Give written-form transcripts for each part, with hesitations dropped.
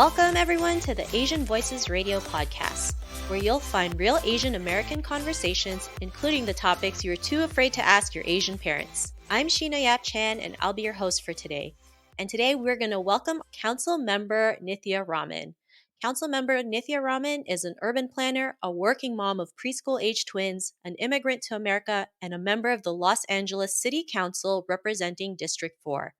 Welcome, everyone, to the Asian Voices Radio podcast, where you'll find real Asian American conversations, including the topics you're too afraid to ask your Asian parents. I'm Sheena Yap Chan, and I'll be your host for today. And today we're going to welcome Councilmember Nithya Raman. Councilmember Nithya Raman is an urban planner, a working mom of preschool-age twins, an immigrant to America, and a member of the Los Angeles City Council representing District 4.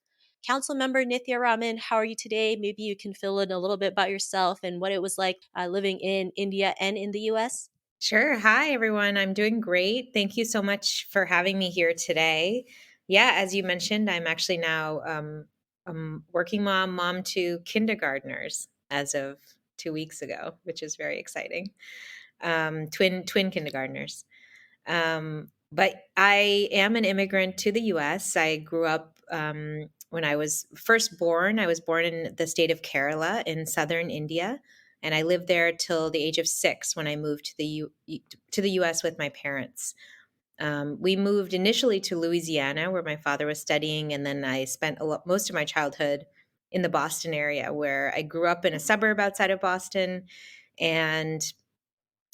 Councilmember Nithya Raman, how are you today? Maybe you can fill in a little bit about yourself and what it was like living in India and in the U.S. Sure. Hi, everyone. I'm doing great. Thank you so much for having me here today. Yeah, as you mentioned, I'm actually now working mom to kindergartners as of 2 weeks ago, which is very exciting. Twin kindergartners. But I am an immigrant to the U.S. I grew up when I was first born. I was born in the state of Kerala in southern India, and I lived there till the age of 6 when I moved to the U.S. with my parents. We moved initially to Louisiana, where my father was studying, and then I spent most of my childhood in the Boston area, where I grew up in a suburb outside of Boston, and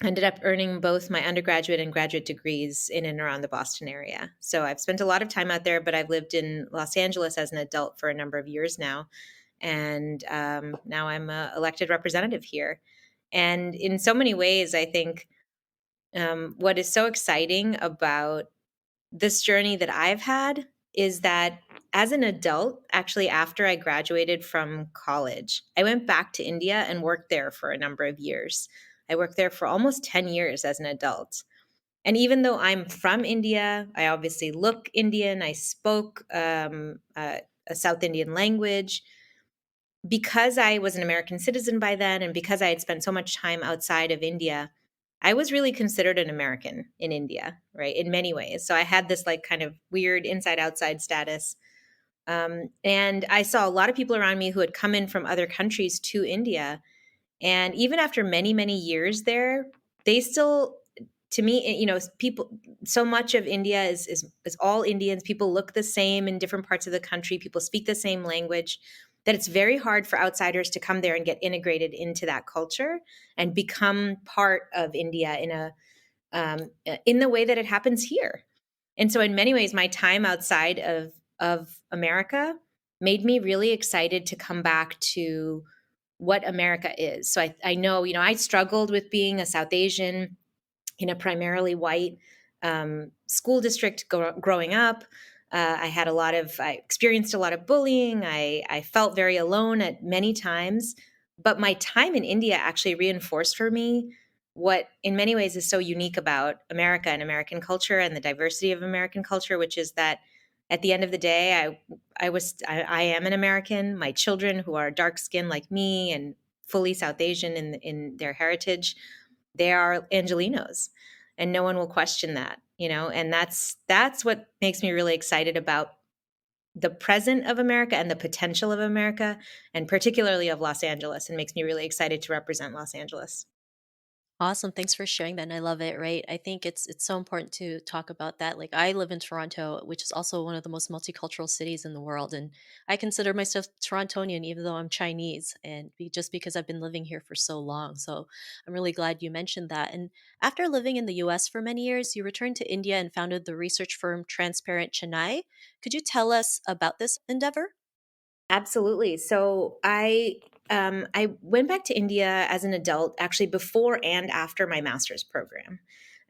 ended up earning both my undergraduate and graduate degrees in and around the Boston area. So I've spent a lot of time out there, but I've lived in Los Angeles as an adult for a number of years now. And now I'm an elected representative here. And in so many ways, I think what is so exciting about this journey that I've had is that as an adult, actually, after I graduated from college, I went back to India and worked there for a number of years. I worked there for almost 10 years as an adult. And even though I'm from India, I obviously look Indian, I spoke a South Indian language. Because I was an American citizen by then, and because I had spent so much time outside of India, I was really considered an American in India, right? In many ways. So I had this like kind of weird inside outside status. And I saw a lot of people around me who had come in from other countries to India. And even after many, many years there, they still, to me, people, so much of India is all Indians. People look the same in different parts of the country. People speak the same language, that it's very hard for outsiders to come there and get integrated into that culture and become part of India in the way that it happens here. And so in many ways, my time outside of America made me really excited to come back to what America is. So I know, I struggled with being a South Asian in a primarily white school district growing up. I experienced a lot of bullying. I felt very alone at many times, but my time in India actually reinforced for me what in many ways is so unique about America and American culture and the diversity of American culture, which is that at the end of the day, I am an American. My children, who are dark skinned like me and fully South Asian in their heritage, they are Angelenos, and no one will question that, and that's what makes me really excited about the present of America and the potential of America, and particularly of Los Angeles, and makes me really excited to represent Los Angeles. Awesome. Thanks for sharing that. And I love it, right? I think it's so important to talk about that. Like I live in Toronto, which is also one of the most multicultural cities in the world. And I consider myself Torontonian, even though I'm Chinese, and just because I've been living here for so long. So I'm really glad you mentioned that. And after living in the US for many years, you returned to India and founded the research firm Transparent Chennai. Could you tell us about this endeavor? Absolutely. So I went back to India as an adult, actually before and after my master's program,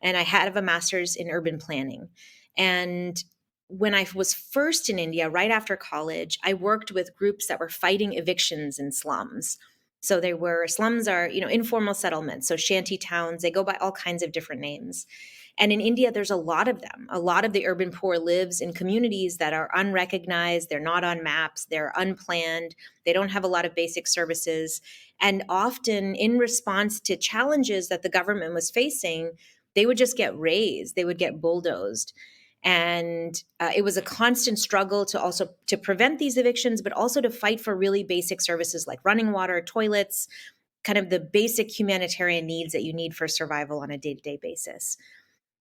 and I had a master's in urban planning. And when I was first in India, right after college, I worked with groups that were fighting evictions in slums. So slums are, informal settlements, so shanty towns. They go by all kinds of different names. And in India, there's a lot of them. A lot of the urban poor lives in communities that are unrecognized. They're not on maps. They're unplanned. They don't have a lot of basic services. And often in response to challenges that the government was facing, they would just get razed. They would get bulldozed. And it was a constant struggle to prevent these evictions, but also to fight for really basic services like running water, toilets, kind of the basic humanitarian needs that you need for survival on a day-to-day basis.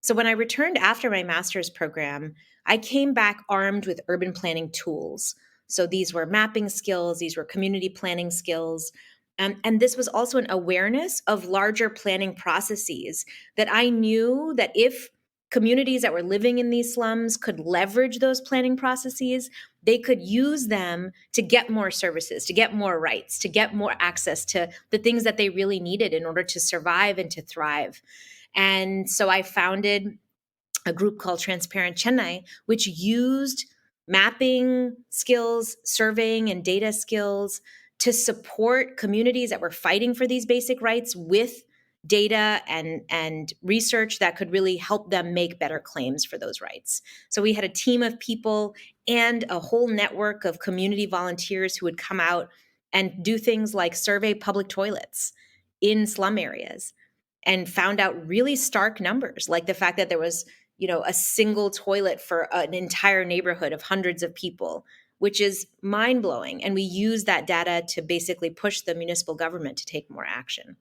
So when I returned after my master's program, I came back armed with urban planning tools. So these were mapping skills, these were community planning skills, And this was also an awareness of larger planning processes, that I knew that if communities that were living in these slums could leverage those planning processes, they could use them to get more services, to get more rights, to get more access to the things that they really needed in order to survive and to thrive. And so I founded a group called Transparent Chennai, which used mapping skills, surveying, and data skills to support communities that were fighting for these basic rights with data and research that could really help them make better claims for those rights. So we had a team of people and a whole network of community volunteers who would come out and do things like survey public toilets in slum areas, and found out really stark numbers, like the fact that there was, a single toilet for an entire neighborhood of hundreds of people, which is mind-blowing. And we use that data to basically push the municipal government to take more action.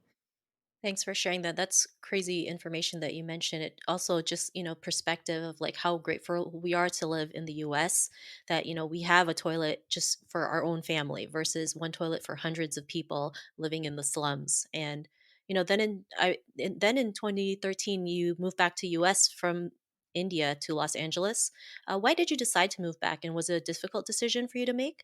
Thanks for sharing that. That's crazy information that you mentioned. It also just, perspective of like how grateful we are to live in the US, that, we have a toilet just for our own family versus one toilet for hundreds of people living in the slums. And, then in 2013 you moved back to US from India to Los Angeles. Why did you decide to move back, and was it a difficult decision for you to make?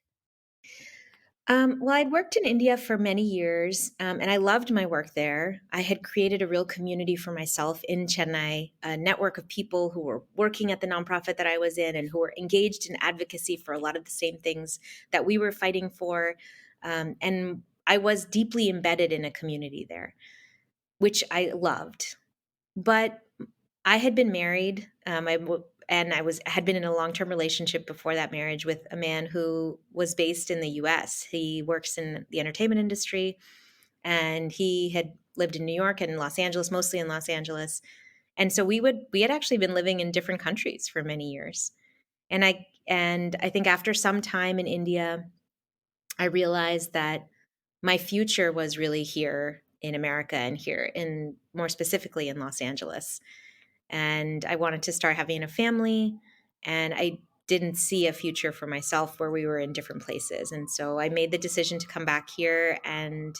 Well, I'd worked in India for many years, and I loved my work there. I had created a real community for myself in Chennai, a network of people who were working at the nonprofit that I was in and who were engaged in advocacy for a lot of the same things that we were fighting for. And I was deeply embedded in a community there, which I loved. But I had been married, and I had been in a long-term relationship before that marriage with a man who was based in the US. He works in the entertainment industry, and he had lived in New York and Los Angeles, mostly in Los Angeles. And so we had actually been living in different countries for many years. And I think after some time in India, I realized that my future was really here in America, and here in, more specifically, in Los Angeles. And I wanted to start having a family, and I didn't see a future for myself where we were in different places. And so I made the decision to come back here. And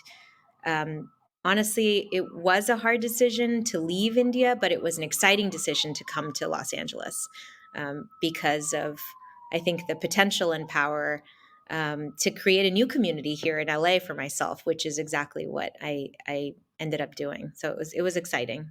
honestly, it was a hard decision to leave India, but it was an exciting decision to come to Los Angeles, because of, I think, the potential and power to create a new community here in LA for myself, which is exactly what I ended up doing. So it was exciting.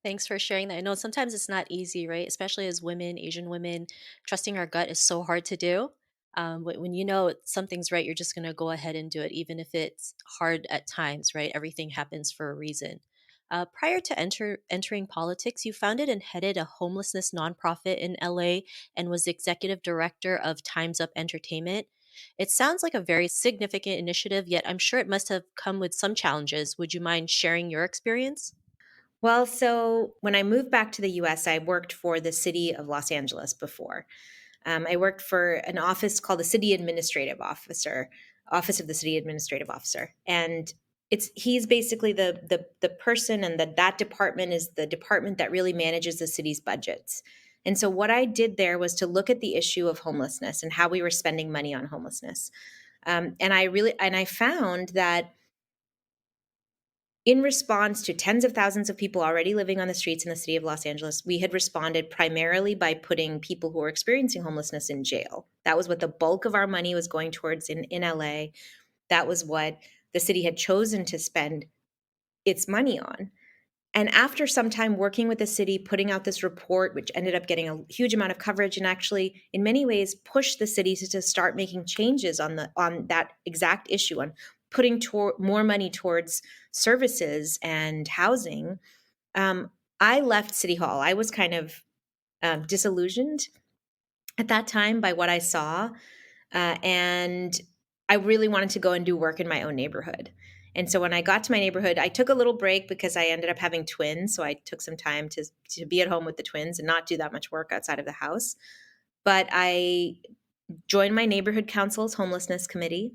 Thanks for sharing that. I know sometimes it's not easy, right? Especially as women, Asian women, trusting our gut is so hard to do. When you know something's right, you're just going to go ahead and do it, even if it's hard at times, right? Everything happens for a reason. Prior to entering politics, you founded and headed a homelessness nonprofit in LA and was executive director of Time's Up Entertainment. It sounds like a very significant initiative, yet I'm sure it must have come with some challenges. Would you mind sharing your experience? Well, so when I moved back to the US, I worked for the city of Los Angeles before. I worked for an office called the City Administrative Officer, Office of the City Administrative Officer. And he's basically the person, and that department is the department that really manages the city's budgets. And so what I did there was to look at the issue of homelessness and how we were spending money on homelessness. And I found that in response to tens of thousands of people already living on the streets in the city of Los Angeles, we had responded primarily by putting people who were experiencing homelessness in jail. That was what the bulk of our money was going towards in LA. That was what the city had chosen to spend its money on. And after some time working with the city, putting out this report, which ended up getting a huge amount of coverage, and actually, in many ways, pushed the city to start making changes on that exact issue, on putting more money towards services and housing. um, I left City Hall. I was kind of disillusioned at that time by what I saw, and I really wanted to go and do work in my own neighborhood. And so when I got to my neighborhood, I took a little break because I ended up having twins. So I took some time to be at home with the twins and not do that much work outside of the house. But I joined my neighborhood council's homelessness committee.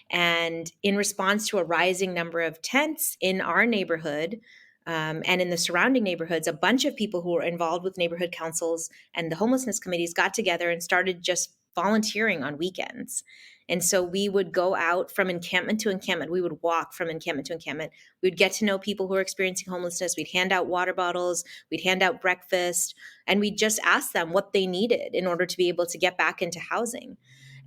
And in response to a rising number of tents in our neighborhood, and in the surrounding neighborhoods, a bunch of people who were involved with neighborhood councils and the homelessness committees got together and started just volunteering on weekends. And so we would go out from encampment to encampment. We would walk from encampment to encampment. We'd get to know people who are experiencing homelessness. We'd hand out water bottles. We'd hand out breakfast. And we'd just ask them what they needed in order to be able to get back into housing.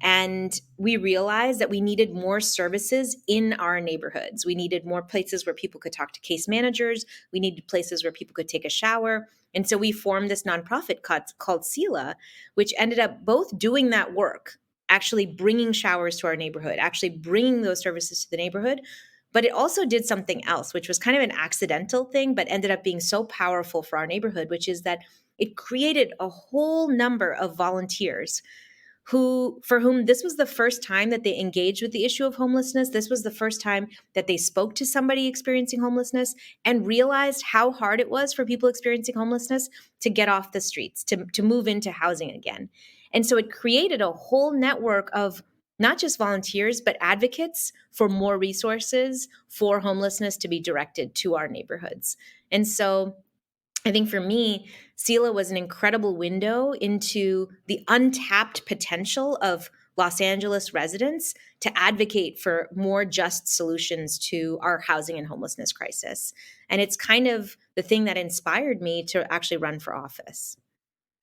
And we realized that we needed more services in our neighborhoods. We needed more places where people could talk to case managers. We needed places where people could take a shower. And so we formed this nonprofit called SELAH, which ended up both doing that work, actually bringing showers to our neighborhood, actually bringing those services to the neighborhood. But it also did something else, which was kind of an accidental thing, but ended up being so powerful for our neighborhood, which is that it created a whole number of volunteers for whom this was the first time that they engaged with the issue of homelessness. This was the first time that they spoke to somebody experiencing homelessness and realized how hard it was for people experiencing homelessness to get off the streets, to move into housing again. And so it created a whole network of not just volunteers, but advocates for more resources for homelessness to be directed to our neighborhoods. And so I think for me, SELAH was an incredible window into the untapped potential of Los Angeles residents to advocate for more just solutions to our housing and homelessness crisis. And it's kind of the thing that inspired me to actually run for office.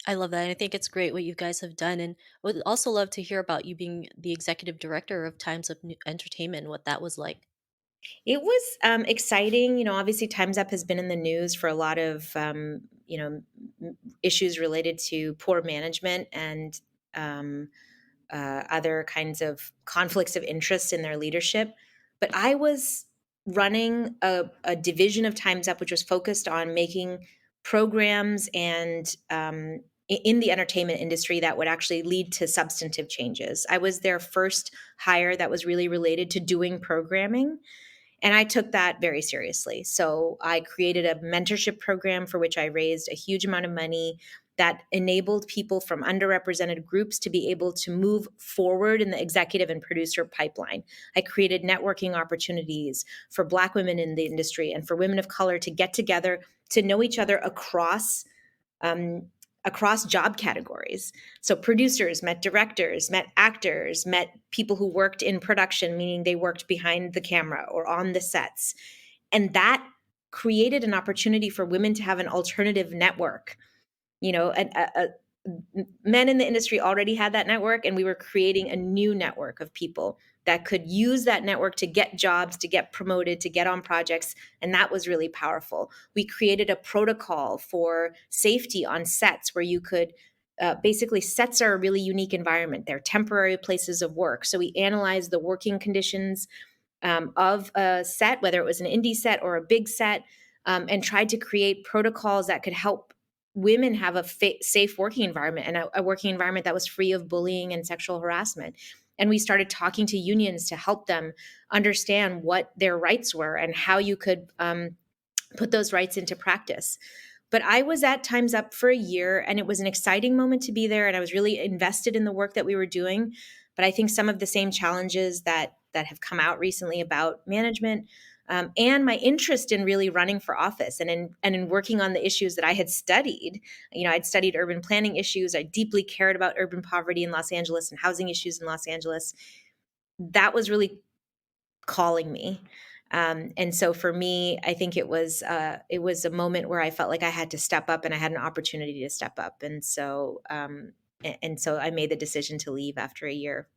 I love that. And I think it's great what you guys have done. And I would also love to hear about you being the executive director of Times of Entertainment and what that was like. It was exciting. Obviously, Time's Up has been in the news for a lot of, issues related to poor management and other kinds of conflicts of interest in their leadership. But I was running a division of Time's Up, which was focused on making programs and in the entertainment industry that would actually lead to substantive changes. I was their first hire that was really related to doing programming. And I took that very seriously. So I created a mentorship program for which I raised a huge amount of money that enabled people from underrepresented groups to be able to move forward in the executive and producer pipeline. I created networking opportunities for Black women in the industry and for women of color to get together to know each other um, across job categories. So producers met directors, met actors, met people who worked in production, meaning they worked behind the camera or on the sets. And that created an opportunity for women to have an alternative network. Men in the industry already had that network, and we were creating a new network of people that could use that network to get jobs, to get promoted, to get on projects. And that was really powerful. We created a protocol for safety on sets where you could basically, sets are a really unique environment. They're temporary places of work. So we analyzed the working conditions of a set, whether it was an indie set or a big set, and tried to create protocols that could help women have a safe working environment and a working environment that was free of bullying and sexual harassment. And we started talking to unions to help them understand what their rights were and how you could put those rights into practice. But I was at Time's Up for a year, and it was an exciting moment to be there. And I was really invested in the work that we were doing. But I think some of the same challenges that have come out recently about management and my interest in really running for office and in working on the issues that I had studied. I'd studied urban planning issues. I deeply cared about urban poverty in Los Angeles and housing issues in Los Angeles. That was really calling me. And so for me, I think it was a moment where I felt like I had to step up and I had an opportunity to step up. And so I made the decision to leave after a year.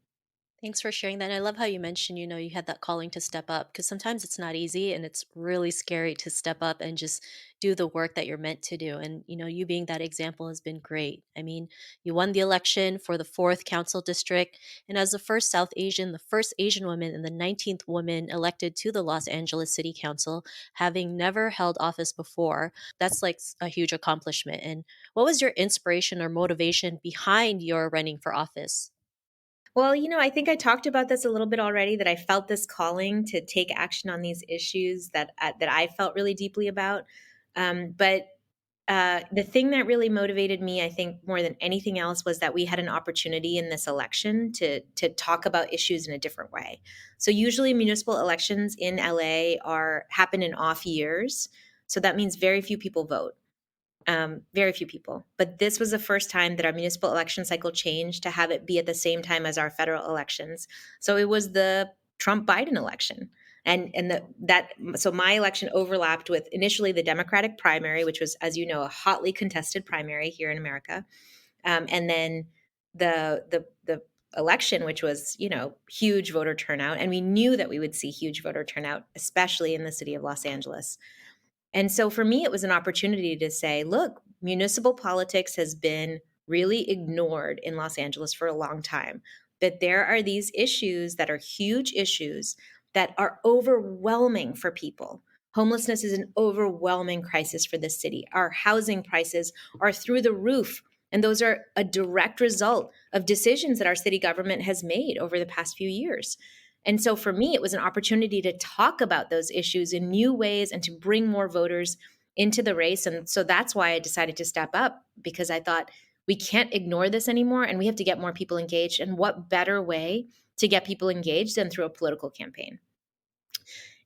Thanks for sharing that. And I love how you mentioned, you had that calling to step up because sometimes it's not easy and it's really scary to step up and just do the work that you're meant to do. And, you being that example has been great. I mean, you won the election for the 4th council district. And as the first South Asian, the first Asian woman, and the 19th woman elected to the Los Angeles City Council, having never held office before, that's like a huge accomplishment. And what was your inspiration or motivation behind your running for office? Well, I think I talked about this a little bit already, that I felt this calling to take action on these issues that I felt really deeply about. But the thing that really motivated me, I think, more than anything else, was that we had an opportunity in this election to talk about issues in a different way. So usually municipal elections in LA happen in off years. So that means very few people vote. Very few people. But this was the first time that our municipal election cycle changed to have it be at the same time as our federal elections. So it was the Trump Biden election. So my election overlapped with initially the Democratic primary, which was, as you know, a hotly contested primary here in America, and then the election, which was, huge voter turnout, and we knew that we would see huge voter turnout, especially in the city of Los Angeles. And so for me, it was an opportunity to say, look, municipal politics has been really ignored in Los Angeles for a long time. That there are these issues that are huge issues that are overwhelming for people. Homelessness is an overwhelming crisis for the city. Our housing prices are through the roof. And those are a direct result of decisions that our city government has made over the past few years. And so for me, it was an opportunity to talk about those issues in new ways and to bring more voters into the race. And so that's why I decided to step up, because I thought we can't ignore this anymore and we have to get more people engaged. And what better way to get people engaged than through a political campaign?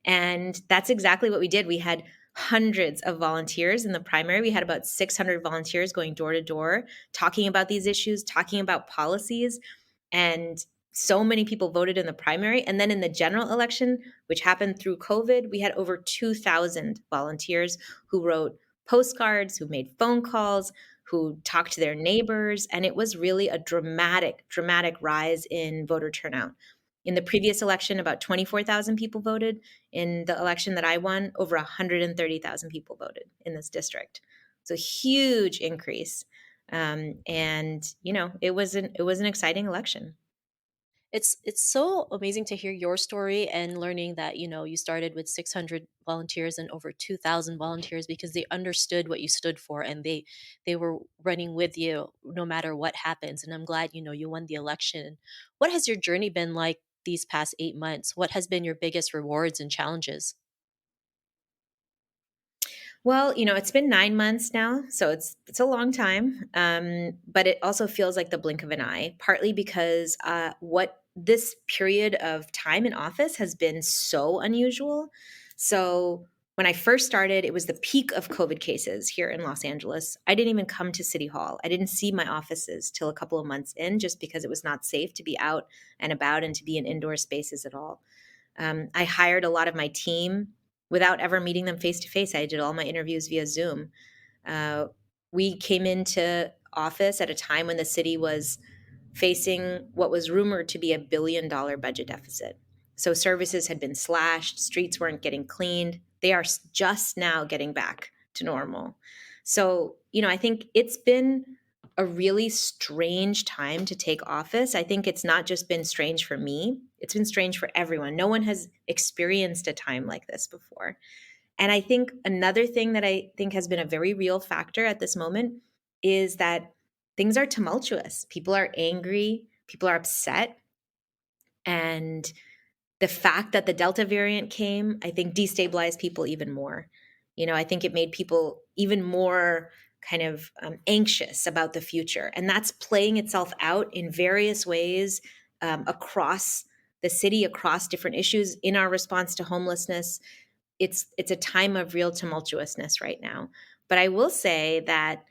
And that's exactly what we did. We had hundreds of volunteers in the primary. We had about 600 volunteers going door to door, talking about these issues, talking about policies. And so many people voted in the primary. And then in the general election, which happened through COVID, we had over 2,000 volunteers who wrote postcards, who made phone calls, who talked to their neighbors. And it was really a dramatic, dramatic rise in voter turnout. In the previous election, about 24,000 people voted. In the election that I won, over 130,000 people voted in this district. So huge increase. And it was an exciting election. It's so amazing to hear your story and learning that you started with 600 volunteers and over 2,000 volunteers because they understood what you stood for, and they were running with you no matter what happens. And I'm glad you won the election. What has your journey been like these past 8 months? What has been your biggest rewards and challenges? Well, it's been 9 months now, so it's a long time, but it also feels like the blink of an eye. Partly because what this period of time in office has been so unusual. So when I first started, it was the peak of COVID cases here in Los Angeles. I didn't even come to City Hall. I didn't see my offices till a couple of months in, just because it was not safe to be out and about and to be in indoor spaces at all. I hired a lot of my team without ever meeting them face to face. I did all my interviews via Zoom. Uh, we came into office at a time when the city was facing what was rumored to be $1 billion budget deficit. So services had been slashed, streets weren't getting cleaned. They are just now getting back to normal. So, I think it's been a really strange time to take office. I think it's not just been strange for me, it's been strange for everyone. No one has experienced a time like this before. And I think another thing that I think has been a very real factor at this moment is that things are tumultuous. People are angry, people are upset. And the fact that the Delta variant came, I think destabilized people even more. I think it made people even more kind of anxious about the future. And that's playing itself out in various ways across the city, across different issues in our response to homelessness. It's a time of real tumultuousness right now. But I will say that,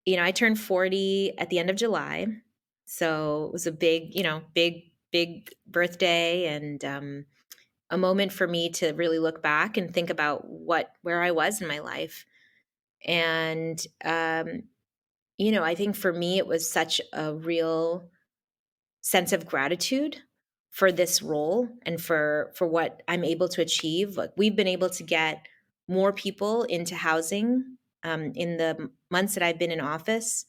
I turned 40 at the end of July. So it was a big, big birthday, and a moment for me to really look back and think about where I was in my life. And I think for me it was such a real sense of gratitude for this role and for what I'm able to achieve. Like, we've been able to get more people into housing in the months that I've been in office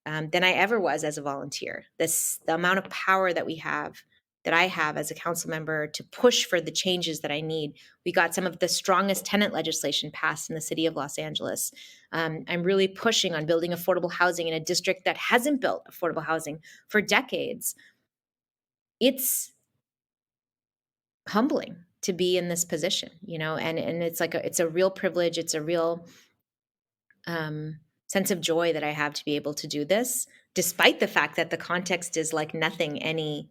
than I ever was as a volunteer. The amount of power that I have as a council member to push for the changes that I need. We got some of the strongest tenant legislation passed in the city of Los Angeles. I'm really pushing on building affordable housing in a district that hasn't built affordable housing for decades. It's humbling to be in this position, and it's a real privilege. It's a real sense of joy that I have to be able to do this, despite the fact that the context is like nothing any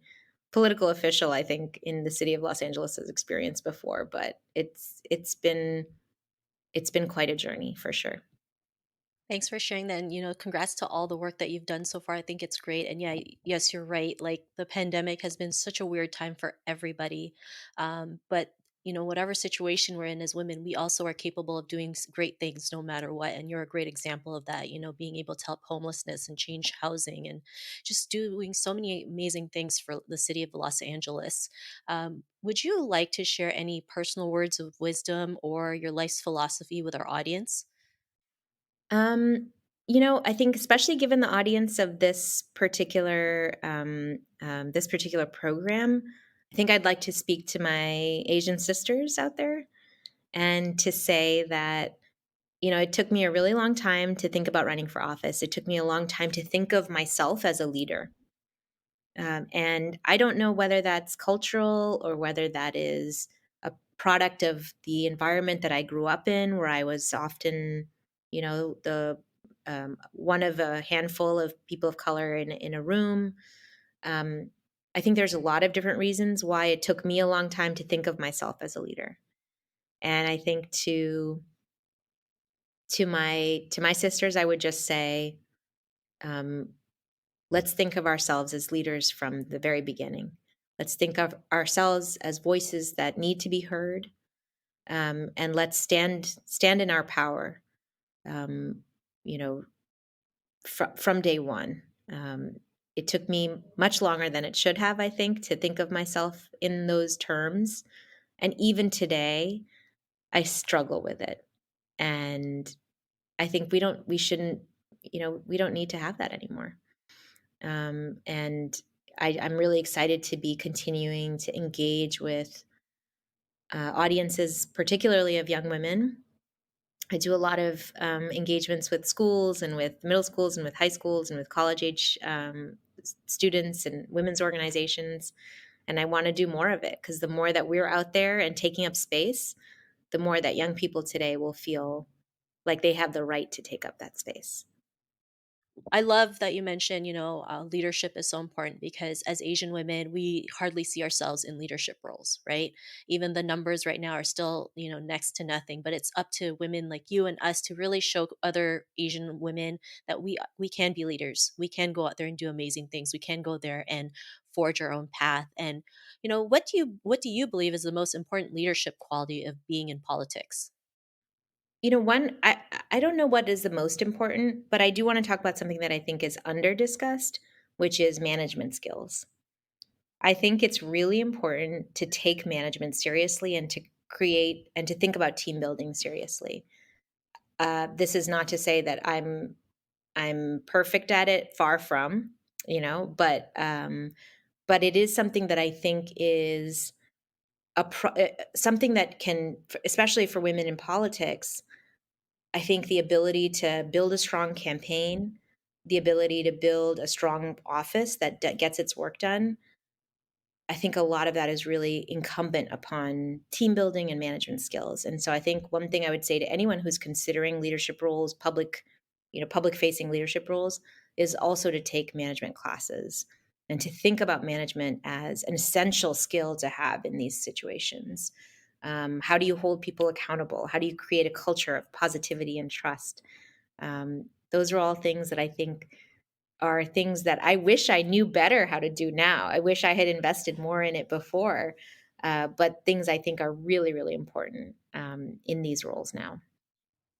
political official, I think, in the city of Los Angeles has experienced before. But it's been quite a journey for sure. Thanks for sharing that. And, congrats to all the work that you've done so far. I think it's great. And yeah, yes, you're right. Like the pandemic has been such a weird time for everybody. But, whatever situation we're in as women, we also are capable of doing great things no matter what. And you're a great example of that, being able to help homelessness and change housing and just doing so many amazing things for the city of Los Angeles. Would you like to share any personal words of wisdom or your life's philosophy with our audience? Um, I think especially given the audience of this particular program, I think I'd like to speak to my Asian sisters out there and to say that, it took me a really long time to think about running for office. It took me a long time to think of myself as a leader. And I don't know whether that's cultural or whether that is a product of the environment that I grew up in, where I was often, the one of a handful of people of color in a room. Um, I think there's a lot of different reasons why it took me a long time to think of myself as a leader. And I think to my sisters, I would just say, um, let's think of ourselves as leaders from the very beginning. Let's think of ourselves as voices that need to be heard, and let's stand in our power. Um, you know, from day one. It took me much longer than it should have, I think, to think of myself in those terms, and even today, I struggle with it. And I think we don't need to have that anymore. And I'm really excited to be continuing to engage with audiences, particularly of young women. I do a lot of engagements with schools and with middle schools and with high schools and with college age students and women's organizations. And I want to do more of it because the more that we're out there and taking up space, the more that young people today will feel like they have the right to take up that space. I love that you mentioned, leadership is so important because as Asian women, we hardly see ourselves in leadership roles, right? Even the numbers right now are still, next to nothing. But it's up to women like you and us to really show other Asian women that we can be leaders. We can go out there and do amazing things. We can go there and forge our own path. And, what do you believe is the most important leadership quality of being in politics? One I don't know what is the most important, but I do want to talk about something that I think is under discussed, which is management skills. I think it's really important to take management seriously and to create and to think about team building seriously. This is not to say that I'm perfect at it, far from, but it is something that I think is something that can, especially for women in politics. I think the ability to build a strong campaign, the ability to build a strong office that gets its work done, I think a lot of that is really incumbent upon team building and management skills. And so I think one thing I would say to anyone who's considering leadership roles, public facing leadership roles, is also to take management classes and to think about management as an essential skill to have in these situations. How do you hold people accountable? How do you create a culture of positivity and trust? Those are all things that I think are things that I wish I knew better how to do now. I wish I had invested more in it before, but things I think are really, really important in these roles now.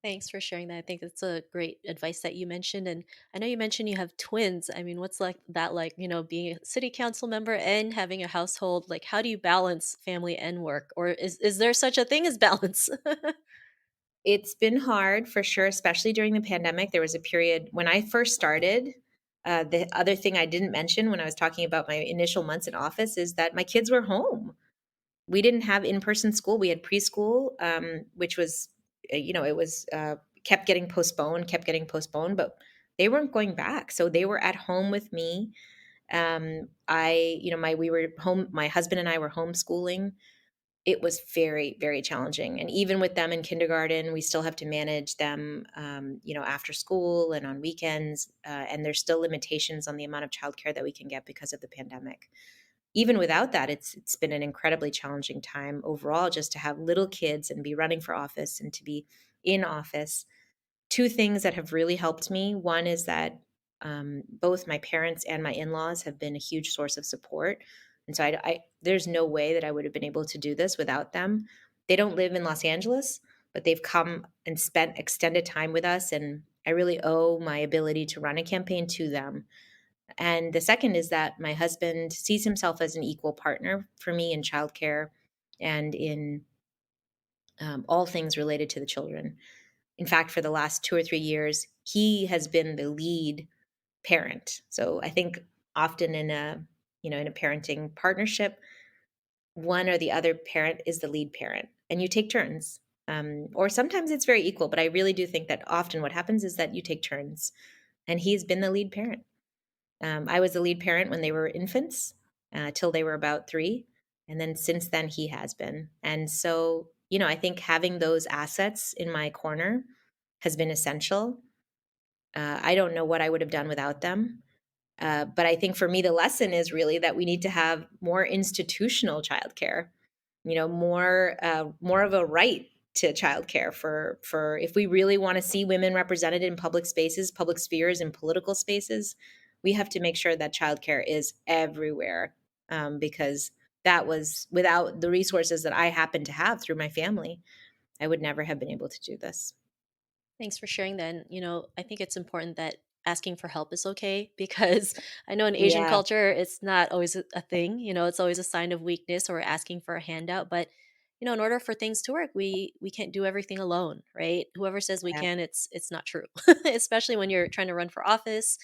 Thanks for sharing that. I think that's a great advice that you mentioned. And I know you mentioned you have twins. I mean, what's like that like, being a city council member and having a household? Like, how do you balance family and work? Or is there such a thing as balance? It's been hard for sure, especially during the pandemic. There was a period when I first started. The other thing I didn't mention when I was talking about my initial months in office is that my kids were home. We didn't have in-person school. We had preschool, which was, it was kept getting postponed, but they weren't going back. So they were at home with me. We were home. My husband and I were homeschooling. It was very, very challenging. And even with them in kindergarten, we still have to manage them, after school and on weekends. And there's still limitations on the amount of childcare that we can get because of the pandemic. Even without that, it's been an incredibly challenging time overall just to have little kids and be running for office and to be in office. two things that have really helped me. One is that both my parents and my in-laws have been a huge source of support. And so there's no way that I would have been able to do this without them. They don't live in Los Angeles, but they've come and spent extended time with us. And I really owe my ability to run a campaign to them. And the second is that my husband sees himself as an equal partner for me in childcare and in all things related to the children. In fact, for the last 2 or 3 years, he has been the lead parent. So I think often in a parenting partnership, one or the other parent is the lead parent, and you take turns. Or sometimes it's very equal, but I really do think that often what happens is that you take turns, and he's been the lead parent. I was the lead parent when they were infants, till they were about 3, and then since then he has been. And so, I think having those assets in my corner has been essential. I don't know what I would have done without them. But I think for me, the lesson is really that we need to have more institutional childcare. More of a right to childcare for if we really want to see women represented in public spaces, public spheres, and political spaces, we have to make sure that childcare is everywhere. Because that was without the resources that I happen to have through my family, I would never have been able to do this. Thanks for sharing that. And, I think it's important that asking for help is okay because I know in Asian Yeah, culture, it's not always a thing. It's always a sign of weakness or asking for a handout. But, in order for things to work, we can't do everything alone, right? Whoever says we yeah, can, it's not true. Especially when you're trying to run for office,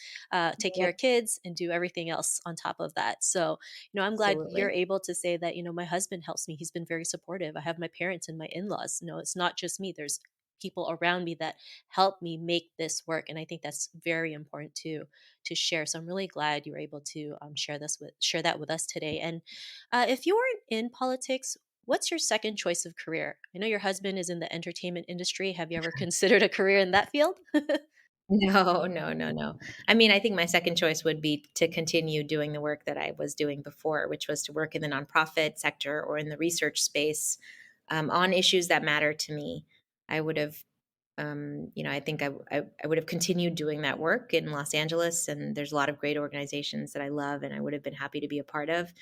take care yep, of kids, and do everything else on top of that. So, I'm glad you're absolutely. able to say that. My husband helps me. He's been very supportive. I have my parents and my in-laws. It's not just me. There's people around me that help me make this work, and I think that's very important to share. So I'm really glad you were able to share that with us today. And if you weren't in politics, what's your second choice of career? I know your husband is in the entertainment industry. Have you ever considered a career in that field? No, no, no, no. I mean, I think my second choice would be to continue doing the work that I was doing before, which was to work in the nonprofit sector or in the research space, on issues that matter to me. I would have, I think I would have continued doing that work in Los Angeles, and there's a lot of great organizations that I love, and I would have been happy to be a part of.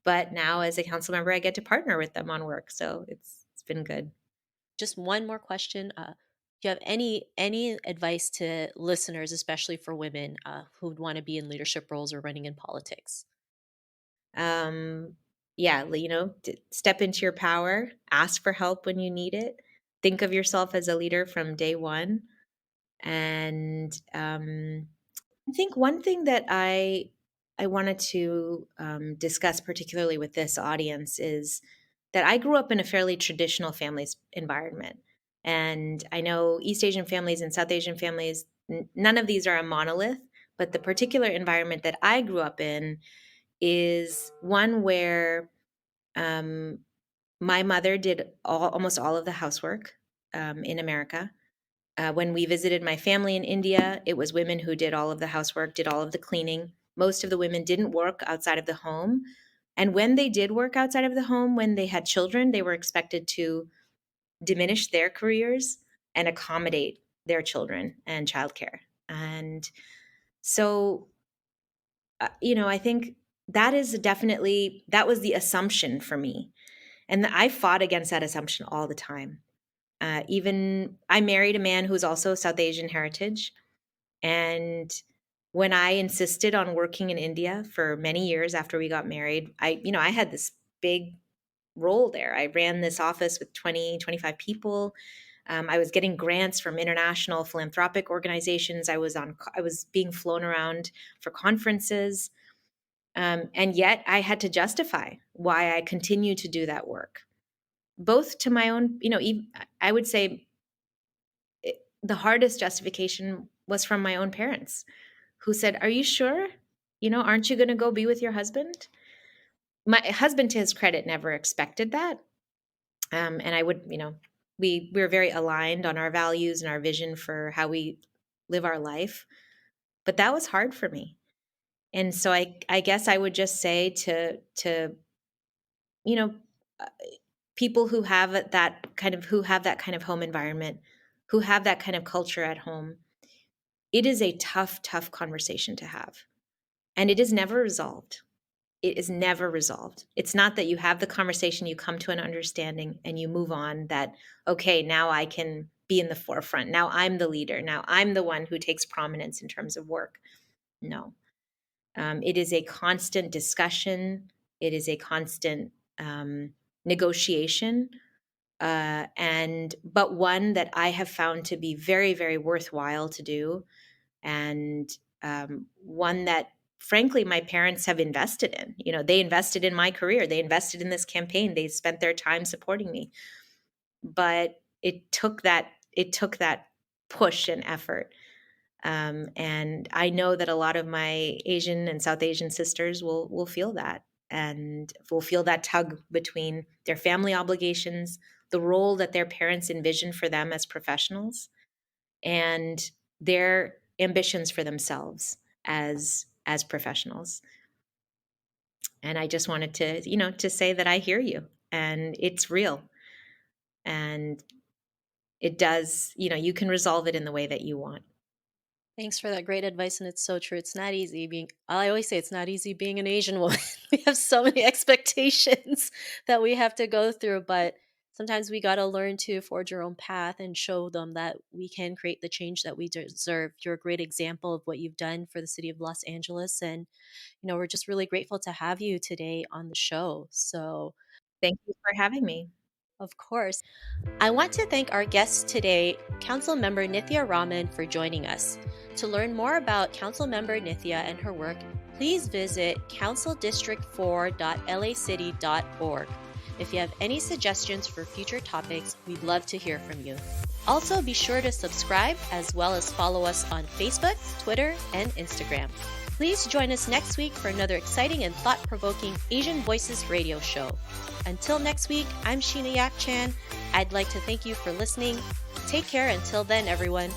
But now, as a council member, I get to partner with them on work, so it's been good. Just one more question. Do you have any advice to listeners, especially for women who would want to be in leadership roles or running in politics? Um, yeah, step into your power, ask for help when you need it. Think of yourself as a leader from day one. And I think one thing that I wanted to discuss, particularly with this audience, is that I grew up in a fairly traditional families environment, and I know East Asian families and South Asian families. None of these are a monolith, but the particular environment that I grew up in is one where um, my mother did almost all of the housework in America. When we visited my family in India, it was women who did all of the housework, did all of the cleaning. Most of the women didn't work outside of the home. And when they did work outside of the home, when they had children, they were expected to diminish their careers and accommodate their children and childcare. And so I think that was the assumption for me. And I fought against that assumption all the time. Even I married a man who's also South Asian heritage. And when I insisted on working in India for many years after we got married, I had this big role there. I ran this office with 20, 25 people. I was getting grants from international philanthropic organizations. I was being flown around for conferences. And yet I had to justify why I continue to do that work, both to my own, I would say the hardest justification was from my own parents who said, "Are you sure? Aren't you going to go be with your husband?" My husband, to his credit, never expected that. And I would, we were very aligned on our values and our vision for how we live our life. But that was hard for me. And so I guess I would just say to you know, uh, people who have that kind of home environment, who have that kind of culture at home, it is a tough, tough conversation to have. And it is never resolved. It is never resolved. It's not that you have the conversation, you come to an understanding, and you move on that, okay, now I can be in the forefront. Now I'm the leader. Now I'm the one who takes prominence in terms of work. No. It is a constant discussion. It is a constant negotiation, but one that I have found to be very, very worthwhile to do, and one that, frankly, my parents have invested in. You know, they invested in my career. They invested in this campaign. They spent their time supporting me. But it took that push and effort. And I know that a lot of my Asian and South Asian sisters will feel that, and will feel that tug between their family obligations, the role that their parents envisioned for them as professionals, and their ambitions for themselves as professionals. And I just wanted to say that I hear you, and it's real, and it does, you can resolve it in the way that you want. Thanks for that great advice, and it's so true. It's not easy I always say it's not easy being an Asian woman. We have so many expectations that we have to go through, but sometimes we got to learn to forge our own path and show them that we can create the change that we deserve. You're a great example of what you've done for the city of Los Angeles, and we're just really grateful to have you today on the show. So, Thank you for having me. of course. I want to thank our guest today, Councilmember Nithya Raman, for joining us. To learn more about Councilmember Nithya and her work, please visit councildistrict4.lacity.org. If you have any suggestions for future topics, we'd love to hear from you. Also, be sure to subscribe as well as follow us on Facebook, Twitter, and Instagram. Please join us next week for another exciting and thought-provoking Asian Voices radio show. Until next week, I'm Sheena Yap Chan. I'd like to thank you for listening. Take care until then, everyone.